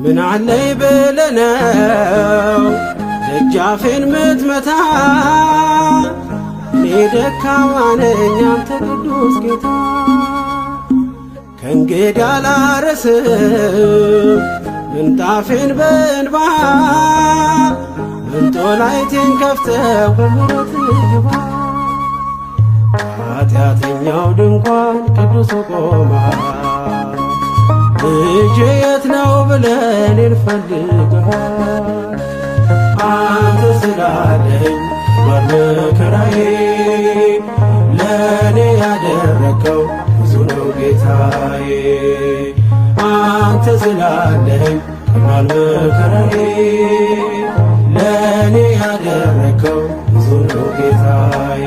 ምን አለኝ ብለነው ደጃፌን ምትመታ? እኔ ደካማ ነኝ አንተ ቅዱስ ጌታ። ከእንግዲህ አላረስም ምንጣፌን በእንባ እንጦላይቴን ከፍተህ በምሕረትህ ግባ። ኃጢአተኛው ድንኳን ቅዱስ ቆመሃል። ልጄ የት ነው ብለህ እኔን ፈልገሃል። አንተ ስላለኝ መከራዬ ለእኔ ያደረከው ብዙ ነው ጌታዬ። አንተ ስላለኝ መከራዬ ለእኔ ያደረከው ብዙ ነው ጌታዬ።